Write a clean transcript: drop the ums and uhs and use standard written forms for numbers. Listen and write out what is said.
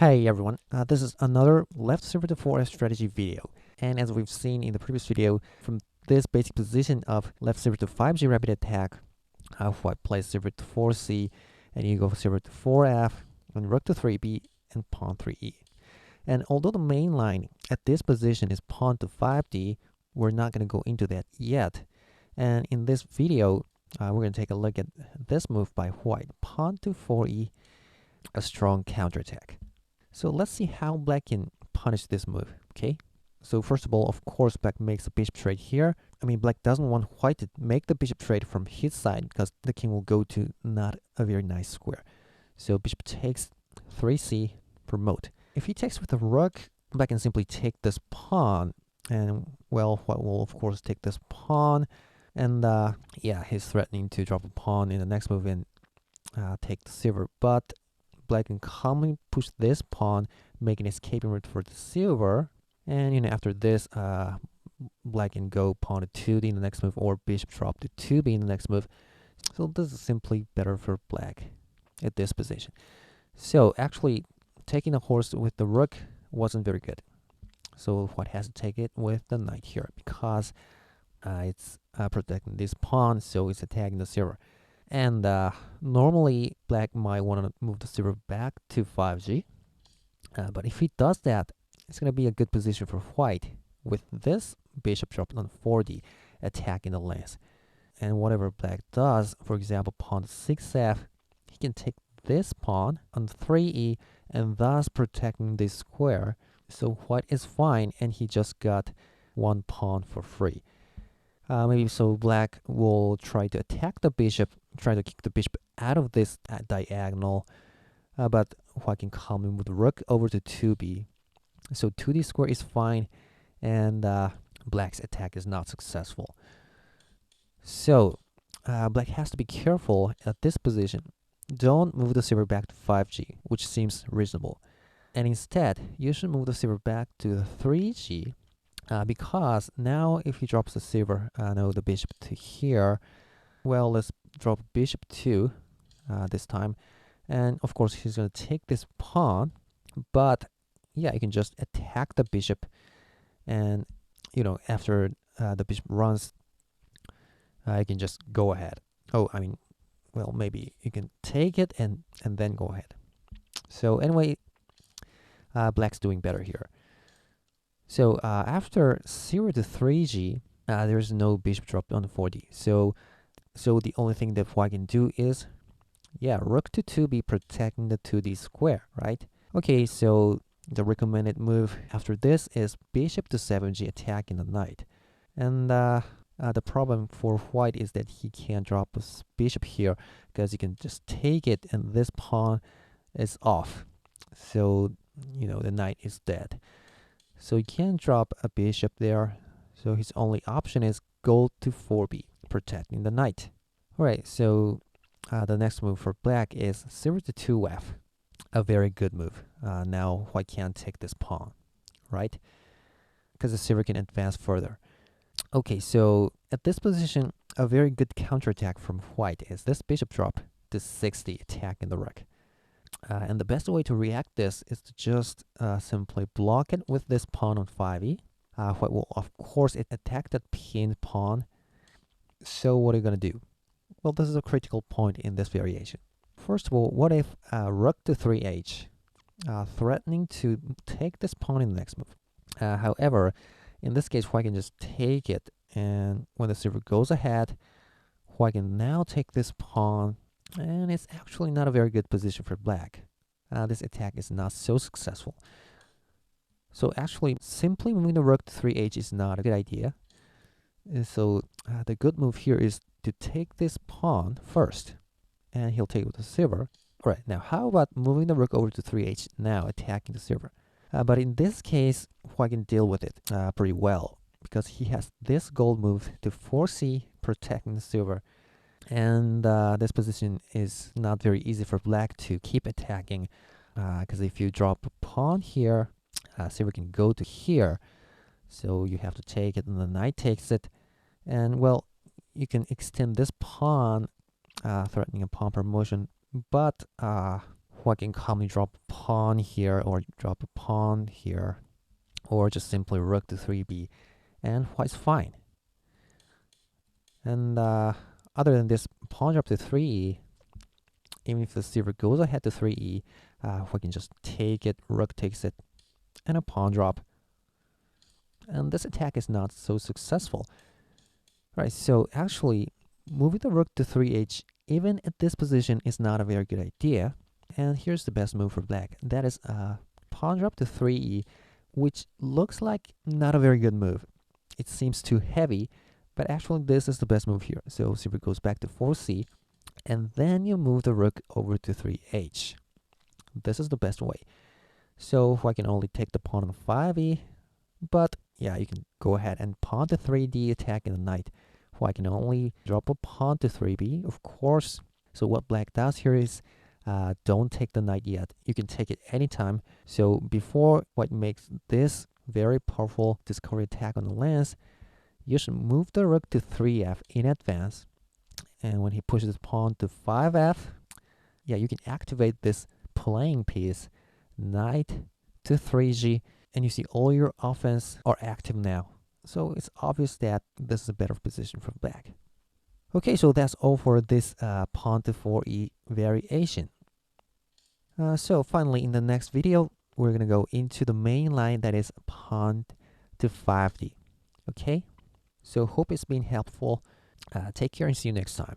Hey everyone, this is another left silver to 4f strategy video. And as we've seen in the previous video, from this basic position of left silver to 5g rapid attack, white plays silver to 4c, and you go silver to 4f, and rook to 3b, and pawn 3e. And although the main line at this position is pawn to 5d, we're not going to go into that yet. And in this video, we're going to take a look at this move by white, pawn to 4e, a strong counterattack. So let's see how black can punish this move, okay? So first of all, of course, black makes a bishop trade here. I mean, black doesn't want white to make the bishop trade from his side because the king will go to not a very nice square. So bishop takes 3c for moat. If he takes with a rook, black can simply take this pawn. And, well, white will, of course, take this pawn. And, yeah, he's threatening to drop a pawn in the next move and take the silver. But black can calmly push this pawn, making an escaping route for the silver. And after this, black can go pawn to 2d in the next move, or bishop drop to 2b in the next move. So this is simply better for black at this position. So actually, taking the horse with the rook wasn't very good. So white has to take it with the knight here because it's protecting this pawn, so it's attacking the silver. And normally, black might want to move the silver back to 5g. But if he does that, it's going to be a good position for white with this bishop drop on 4d, attacking the length. And whatever black does, for example, pawn to 6f, he can take this pawn on 3e and thus protecting this square. So white is fine, and he just got one pawn for free. Maybe so black will try to attack the bishop, try to kick the bishop out of this diagonal, but white can calmly move the rook over to 2b. So 2d square is fine, and black's attack is not successful. So black has to be careful at this position. Don't move the silver back to 5g, which seems reasonable. And instead, you should move the silver back to 3g, because now if he drops the silver, the bishop to here, well, let's drop bishop 2 this time. And of course, he's going to take this pawn, but yeah, you can just attack the bishop. And, after the bishop runs, you can just go ahead. Well, maybe you can take it and then go ahead. So anyway, black's doing better here. So after 0 to 3g, there's no bishop drop on the 4d. So the only thing that white can do is, rook to 2b, protecting the 2d square, right? Okay, so the recommended move after this is bishop to 7g, attacking the knight. And the problem for white is that he can't drop a bishop here because he can just take it, and this pawn is off. So, the knight is dead. So he can't drop a bishop there. So his only option is go to 4b, protecting the knight. Alright, so the next move for black is silver to 2f. A very good move. Now white can't take this pawn, right? Because the silver can advance further. Okay, so at this position, a very good counterattack from white is this bishop drop to 6d, attacking the rook. And the best way to react this is to just simply block it with this pawn on 5e. White will, of course, attack that pinned pawn. So what are you going to do? Well, this is a critical point in this variation. First of all, what if rook to 3h, threatening to take this pawn in the next move? However, in this case, white can just take it, and when the silver goes ahead, white can now take this pawn, and it's actually not a very good position for black. This attack is not so successful. So actually, simply moving the rook to 3h is not a good idea. So the good move here is to take this pawn first, and he'll take it with the silver. All right, now how about moving the rook over to 3h, now attacking the silver? But in this case, white can deal with it pretty well, because he has this gold move to 4c, protecting the silver. And this position is not very easy for black to keep attacking, because if you drop a pawn here, silver can go to here. So you have to take it, and the knight takes it. And, well, you can extend this pawn, threatening a pawn promotion. But white can calmly drop a pawn here, or drop a pawn here, or just simply rook to 3b, and white's fine. And other than this pawn drop to 3e, even if the silver goes ahead to 3e, white can just take it, rook takes it, and a pawn drop. And this attack is not so successful. Right, so actually, moving the rook to 3h, even at this position, is not a very good idea. And here's the best move for black. That is pawn drop to 3e, which looks like not a very good move. It seems too heavy, but actually this is the best move here. So silver goes back to 4c, and then you move the rook over to 3h. This is the best way. So white can only take the pawn on 5e, but yeah, you can go ahead and pawn to 3d, attacking the knight. White can only drop a pawn to 3b, of course. So what black does here is don't take the knight yet. You can take it anytime. So before white makes this very powerful discovery attack on the lance, you should move the rook to 3f in advance. And when he pushes the pawn to 5f, yeah, you can activate this playing piece, knight to 3g, and you see all your offense are active now. So it's obvious that this is a better position for black. Okay, so that's all for this pawn to 4e variation. So finally, in the next video, we're going to go into the main line, that is pawn to 5d. Okay, so hope it's been helpful. Take care and see you next time.